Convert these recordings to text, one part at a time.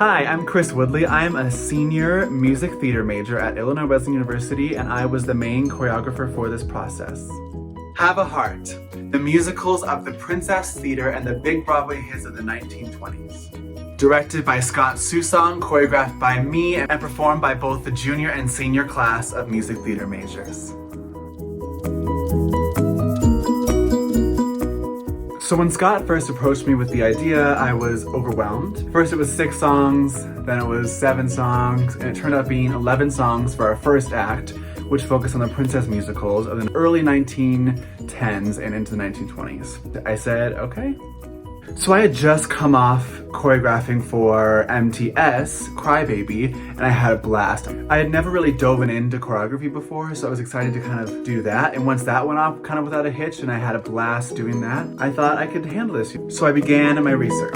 Hi, I'm Chris Woodley. I'm a senior music theater major at Illinois Wesleyan University, and I was the main choreographer for this process. Have a Heart, the musicals of the Princess Theater and the big Broadway hits of the 1920s. Directed by Scott Susong, choreographed by me, and performed by both the junior and senior class of music theater majors. So when Scott first approached me with the idea, I was overwhelmed. First it was 6 songs, then it was 7 songs, and it turned out being 11 songs for our first act, which focused on the princess musicals of the early 1910s and into the 1920s. I said, okay. So I had just come off choreographing for MTS, Crybaby, and I had a blast. I had never really dove into choreography before, so I was excited to kind of do that. And once that went off kind of without a hitch and I had a blast doing that, I thought I could handle this. So I began my research.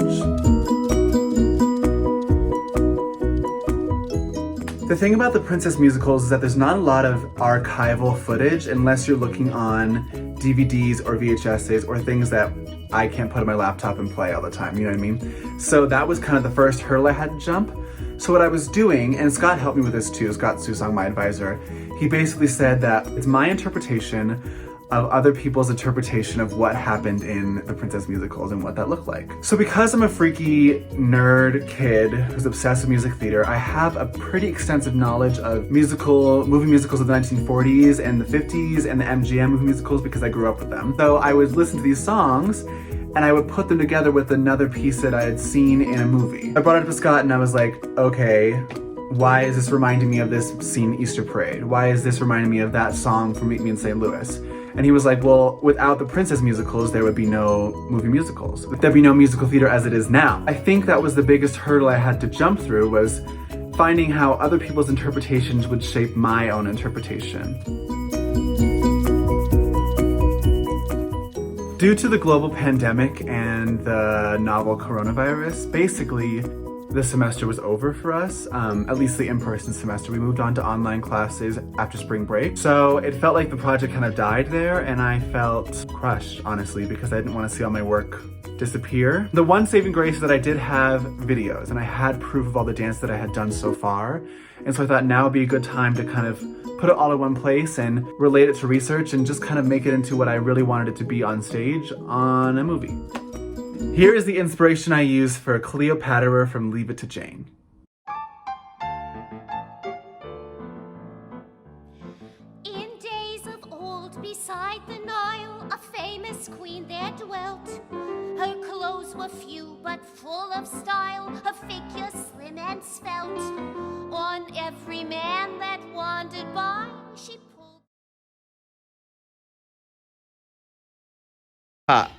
The thing about the princess musicals is that there's not a lot of archival footage unless you're looking on DVDs or VHSs or things that I can't put on my laptop and play all the time, you know what I mean? So that was kind of the first hurdle I had to jump. So what I was doing, and Scott helped me with this too, Scott Susong, my advisor, he basically said that it's my interpretation of other people's interpretation of what happened in the princess musicals and what that looked like. So because I'm a freaky nerd kid who's obsessed with music theater, I have a pretty extensive knowledge of movie musicals of the 1940s and the 50s and the MGM movie musicals because I grew up with them. So I would listen to these songs and I would put them together with another piece that I had seen in a movie. I brought it up to Scott and I was like, okay, why is this reminding me of this scene in Easter Parade? Why is this reminding me of that song from Meet Me in St. Louis? And he was like, well, without the princess musicals, there would be no movie musicals. There'd be no musical theater as it is now. I think that was the biggest hurdle I had to jump through, was finding how other people's interpretations would shape my own interpretation. Due to the global pandemic and the novel coronavirus, basically, the semester was over for us, at least the in-person semester. We moved on to online classes after spring break. So it felt like the project kind of died there and I felt crushed, honestly, because I didn't want to see all my work disappear. The one saving grace is that I did have videos and I had proof of all the dance that I had done so far. And so I thought now would be a good time to kind of put it all in one place and relate it to research and just kind of make it into what I really wanted it to be on stage on a movie. Here is the inspiration I used for Cleopatterer from Leave It to Jane. In days of old, beside the Nile, a famous queen there dwelt. Her clothes were few but full of style, her figure slim and svelte. On every man that wandered by, she pulled. Hop.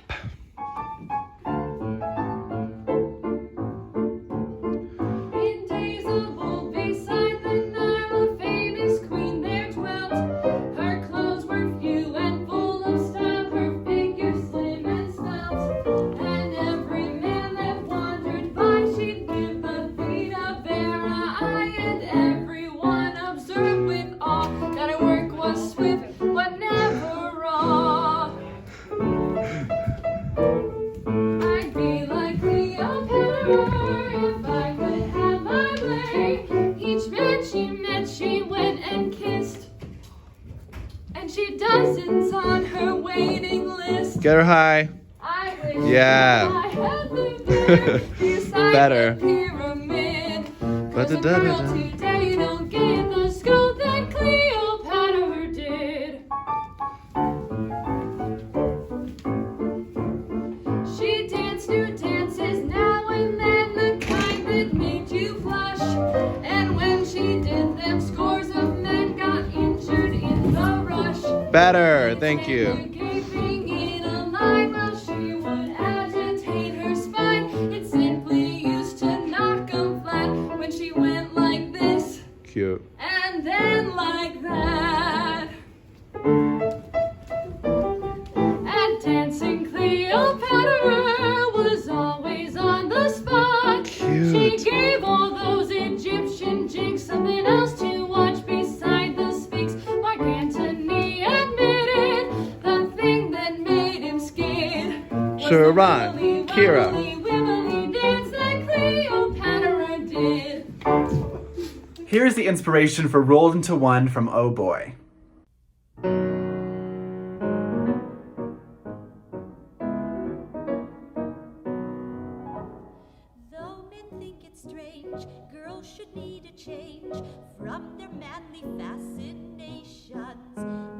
Dozens on her waiting list. Get her high. I wish yeah. I had lived there beside Better. the pyramid. But the girl today don't get the scope that Cleopatterer did. She danced new dances now and then, the kind that made you blush. And when she did them, scores of men got injured in the rush. Better, thank you. Gaping in a line while she would agitate her spine. It simply used to knock 'em flat when she went like this. Cute. And then like that. And dancing Cleopatterer was always on the spot. Cute. She gave all those Egyptian jinx something else to watch beside the Sphinx. Mark Antony admitted the thing that made him scared. Sharon, Kira. Wibbly dance that Cleopatterer did. Here's the inspiration for Rolled Into One from Oh Boy. Though men think it strange, girls should need a change from their manly fascinations.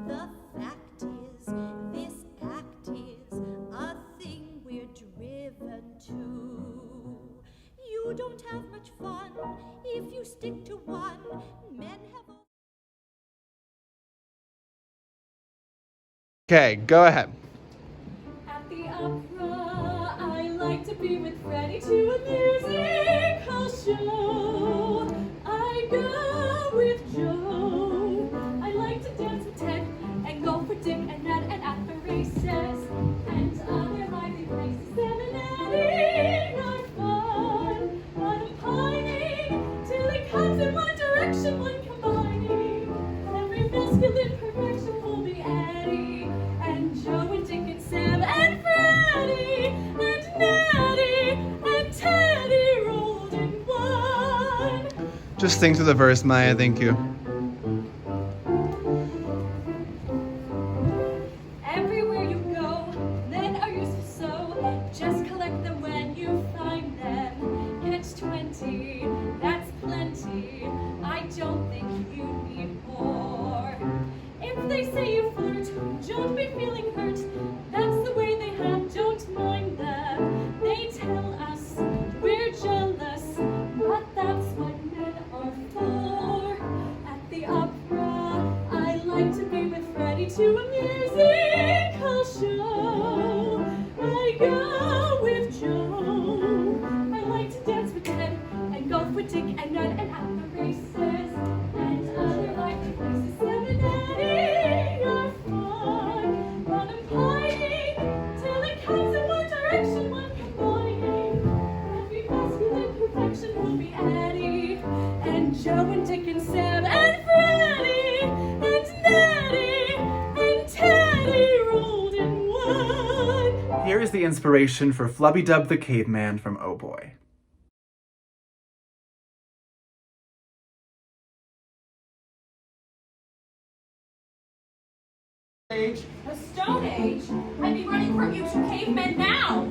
The fact is, this act is a thing we're driven to. You don't have much fun if you stick to one. Men have. Okay, go ahead. At the opera, I like to be with Freddie to a musical show. I go with Joe. I like to dance with Ted and go for Dick and Ned and at the races and other lively places. Sam and Eddie are fun, but I'm pining till it comes in one direction, one combining. Every masculine perfection will be Eddie and Joe and Dick and Sam and Freddie and Natty and Teddy rolled in one. Just sing to the verse, Maya, thank you. Everywhere you go, men are useful, so just collect them when you find them. Catch 20, that's plenty. I don't think you need more. If they say you flirt, don't be feeling hurt. That's the way they have, don't mind them. They tell us we're jealous, but that's what men are for. At the opera, I like to be with Freddie to a musical show. I go with Joe. I like to dance with Ted and go for Dick and Ned and at the races and other lively places. Sam and Eddie are fun, but I'm pining till it comes in one direction, one combining. Every masculine perfection will be Eddie and Joe and Dick and Sam and Freddie and Natty and Teddy rolled in one. Here is the inspiration for Flubby Dub the Caveman from Oh Boy. A stone age? I'd be running from you two cavemen now.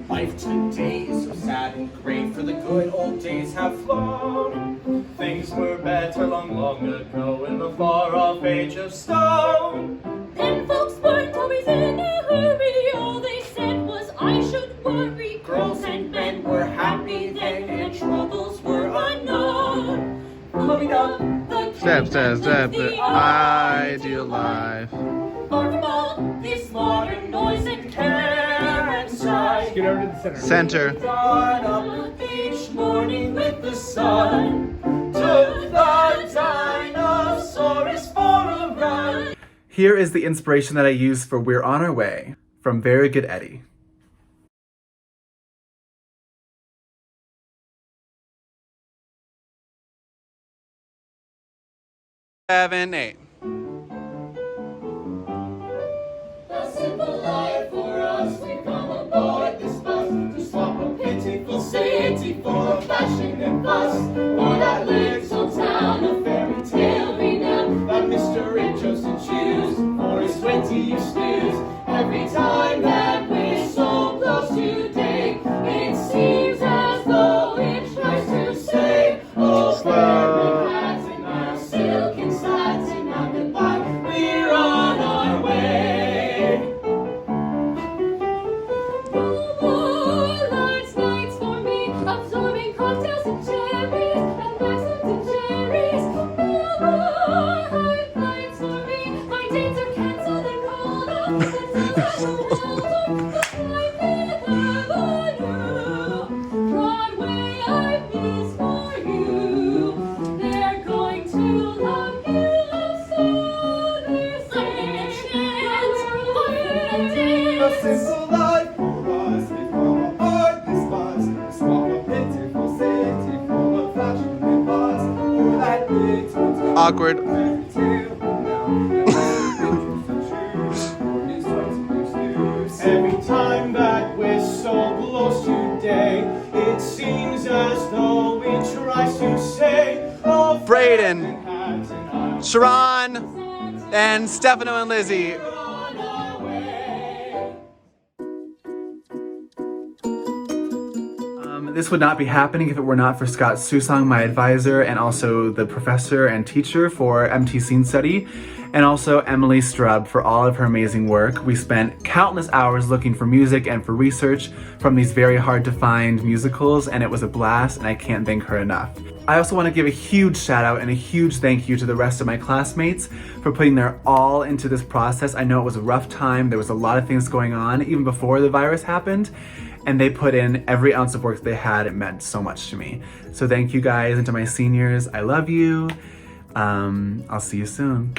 Life today is so sad and great, for the good old days have flown. Things were better long, long ago in the far-off age of stone. Then folks weren't always in a hurry. All they said was I should worry. Girls and men were happy then, and troubles were unknown. Flubby Dub, the Step, step, step, the the ideal life. Far from all this modern noise and care and strife. Get over to the center. got up each morning with the sun, took the dinosaurs for a run. Here is the inspiration that I use for We're On Our Way from Very Good Eddie. 7, 8. A simple life for us, we've come aboard this bus to swap a pitiful city for a fashion and fuss. For that little town, a fairy tale renowned, that Mr. Interested choose for his 20-year snooze. Every time that we're so close today, it seems as though it tries to say, oh, where we had in our silken satin, now goodbye, we're on our way. No more last nights for me, absorbing cocktails and cherries and raisins and cherries. No more hard nights for me, my dates are cancelled and called off. Broadway, I miss for you. They're going to love you so they say. A simple life for us, we've come aboard this bus, swap a pitiful city for a fashion and fuss. For that little town, Awkward. fairy tale renowned, every time that we're so close today, it seems as though it tries to Sharon, and Stefano and Lizzie. This would not be happening if it were not for Scott Susong, my advisor, and also the professor and teacher for MT Scene Study, and also Emily Strub for all of her amazing work. We spent countless hours looking for music and for research from these very hard to find musicals, and it was a blast, and I can't thank her enough. I also want to give a huge shout out and a huge thank you to the rest of my classmates for putting their all into this process. I know it was a rough time. There was a lot of things going on even before the virus happened, and they put in every ounce of work they had. It meant so much to me. So thank you guys, and to my seniors, I love you. I'll see you soon.